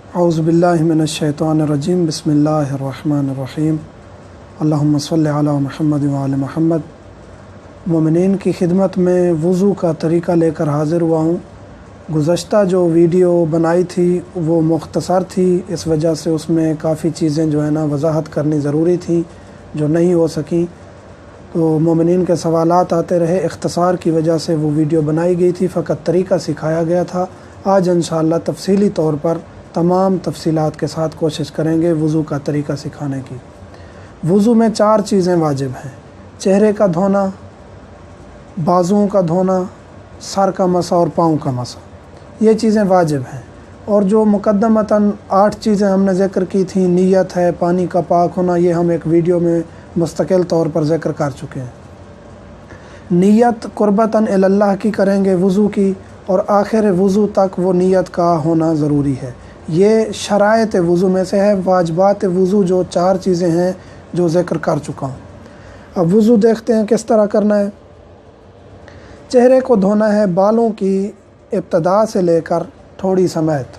औज़ुबिल्लाहि मिनश्शैतानिर्रजीम बिस्मिल्लाहिर्रहमानिर्रहीम अल्लाहुम्मा सल्लि अला मुहम्मद व आले मुहम्मद। मोमिनीन की खिदमत में वज़ू का तरीक़ा लेकर हाज़िर हुआ हूँ। गुज़श्ता जो वीडियो बनाई थी वो मुख्तसर थी, इस वजह से उसमें काफ़ी चीज़ें जो है ना वजाहत करनी ज़रूरी थी जो नहीं हो सकी। तो मोमिनीन के सवालात आते रहे, इख्तसार की वजह से वो वीडियो बनाई गई थी, फ़कत तरीक़ा सिखाया गया था। आज इंशाअल्लाह तफसीली तौर पर तमाम तफसीलात के साथ कोशिश करेंगे वज़ू का तरीक़ा सिखाने की। वज़ू में 4 चीज़ें वाजिब हैं: चेहरे का धोना, बाजुओं का धोना, सर का मसा और पाँव का मसा। ये चीज़ें वाजिब हैं। और जो मुक़द्दमतन 8 चीज़ें हमने ज़िक्र की थी, नीयत है, पानी का पाक होना, ये हम एक वीडियो में मुस्तकिल तौर पर ज़िक्र कर चुके हैं। नीयत कुर्बतन इल्लल्लाह की करेंगे वज़ू की, और आखिर वज़ू तक वो नीयत का होना ज़रूरी है। ये शराइत वज़ू में से है। वाजिबात वज़ू जो 4 चीज़ें हैं जो ज़िक्र कर चुका हूँ। अब वज़ू देखते हैं किस तरह करना है। चेहरे को धोना है बालों की इब्तदा से लेकर थोड़ी समेत।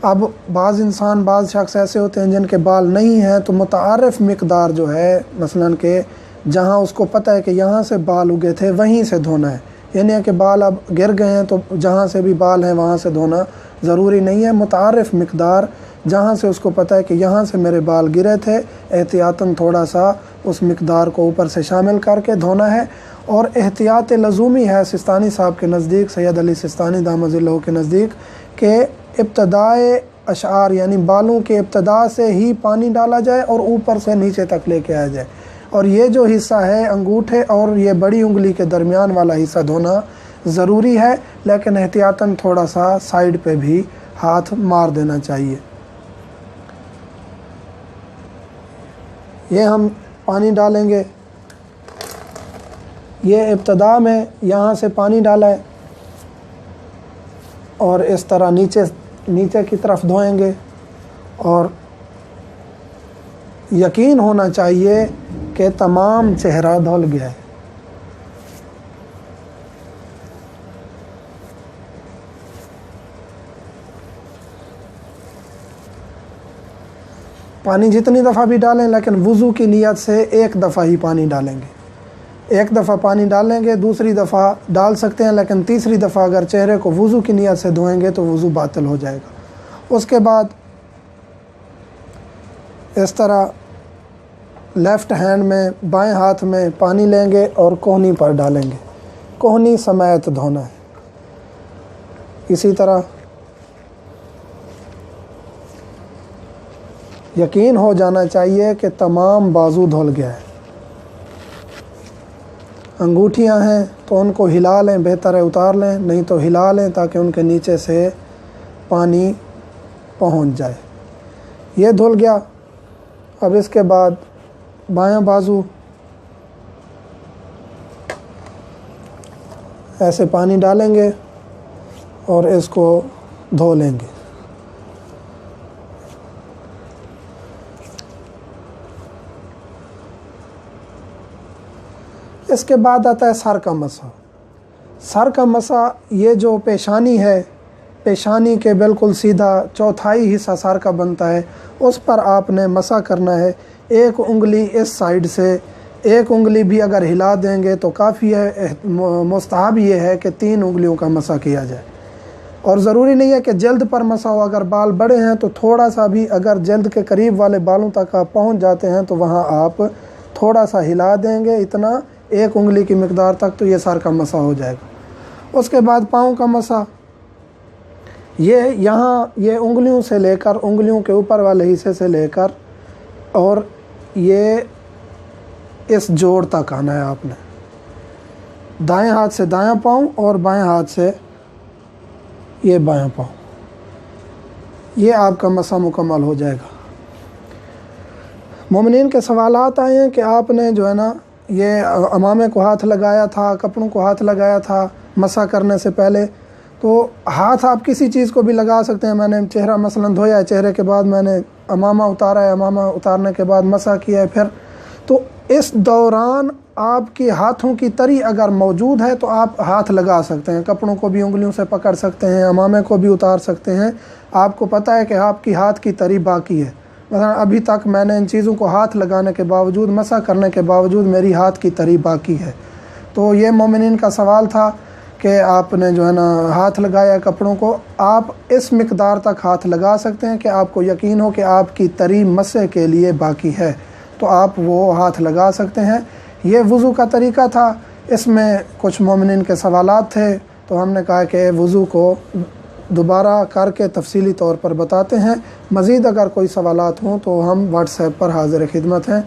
अब बाज़ शख्स ऐसे होते हैं जिनके बाल नहीं हैं, तो मुतारिफ़ मिक़दार जो है मसलन के जहाँ उसको पता है कि यहाँ से बाल उगे थे वहीं से धोना है। यानी कि बाल अब गिर गए हैं तो जहाँ से भी बाल हैं वहाँ से धोना ज़रूरी नहीं है। मुतारिफ़ मिक़दार जहाँ से उसको पता है कि यहाँ से मेरे बाल गिरे थे, एहतियातन थोड़ा सा उस मिक़दार को ऊपर से शामिल करके धोना है। और एहतियात लज़ूमी है सिस्तानी साहब के नज़दीक, सैयद अली सिस्तानी दामद के नज़दीक, के इब्तदाए अशार यानी बालों के इब्तदा से ही पानी डाला जाए और ऊपर से नीचे तक लेके आया जाए। और ये जो हिस्सा है अंगूठे और ये बड़ी उंगली के दरमियान वाला हिस्सा धोना ज़रूरी है, लेकिन एहतियातन थोड़ा सा साइड पे भी हाथ मार देना चाहिए। ये हम पानी डालेंगे, ये इब्तदा में यहाँ से पानी डाला है और इस तरह नीचे की तरफ धोएंगे। और यकीन होना चाहिए कि तमाम चेहरा धुल गया है। पानी जितनी दफ़ा भी डालें, लेकिन वज़ू की नीयत से एक दफ़ा ही पानी डालेंगे। एक दफ़ा पानी डालेंगे, दूसरी दफ़ा डाल सकते हैं, लेकिन तीसरी दफ़ा अगर चेहरे को वज़ू की नीयत से धोएंगे तो वज़ू बातिल हो जाएगा। उसके बाद इस तरह लेफ़्ट हैंड में, बाएं हाथ में पानी लेंगे और कोहनी पर डालेंगे। कोहनी समेत धोना है। इसी तरह यकीन हो जाना चाहिए कि तमाम बाजू धुल गया है। अंगूठियां हैं तो उनको हिला लें, बेहतर है उतार लें, नहीं तो हिला लें ताकि उनके नीचे से पानी पहुंच जाए। ये धुल गया। अब इसके बाद बायां बाजू ऐसे पानी डालेंगे और इसको धो लेंगे। इसके बाद आता है सर का मसा। सर का मसा, ये जो पेशानी है, पेशानी के बिल्कुल सीधा चौथाई हिस्सा सर का बनता है, उस पर आपने मसा करना है। एक उंगली इस साइड से, एक उंगली भी अगर हिला देंगे तो काफ़ी है। मुस्तहब ये है कि 3 उंगलियों का मसा किया जाए। और ज़रूरी नहीं है कि जल्द पर मसा हो। अगर बाल बड़े हैं तो थोड़ा सा भी, अगर जल्द के करीब वाले बालों तक आप पहुँच जाते हैं तो वहाँ आप थोड़ा सा हिला देंगे, इतना एक उंगली की मिकदार तक, तो ये सर का मसा हो जाएगा। उसके बाद पाँव का मसा, ये यहाँ ये उंगलियों से लेकर, उंगलियों के ऊपर वाले हिस्से से लेकर और ये इस जोड़ तक आना है आपने। दाएं हाथ से दायां पाँव और बाएं हाथ से ये बायां पाँव। ये आपका मसा मुकम्मल हो जाएगा। मोमिनीन के सवालात आए हैं कि आपने जो है ना ये अमामे को हाथ लगाया था, कपड़ों को हाथ लगाया था मसा करने से पहले। तो हाथ आप किसी चीज़ को भी लगा सकते हैं। मैंने चेहरा मसलन धोया है, चेहरे के बाद मैंने अमामा उतारा है, अमामा उतारने के बाद मसा किया है फिर, तो इस दौरान आपके हाथों की तरी अगर मौजूद है तो आप हाथ लगा सकते हैं, कपड़ों को भी उंगलियों से पकड़ सकते हैं, अमामे को भी उतार सकते हैं। आपको पता है कि आपकी हाथ की तरी बाकी है, मतलब अभी तक मैंने इन चीज़ों को हाथ लगाने के बावजूद, मसा करने के बावजूद मेरी हाथ की तरी बाकी है। तो ये मोमिनीन का सवाल था कि आपने जो है ना हाथ लगाया कपड़ों को, आप इस मिकदार तक हाथ लगा सकते हैं कि आपको यकीन हो कि आपकी तरी मसे के लिए बाकी है, तो आप वो हाथ लगा सकते हैं। ये वज़ू का तरीका था। इसमें कुछ मोमिनीन के सवालात थे, तो हमने कहा कि वज़ू को दोबारा करके तफसीली तौर पर बताते हैं। मज़ीद अगर कोई सवालात हों तो हम व्हाट्सएप पर हाज़िर खिदमत हैं।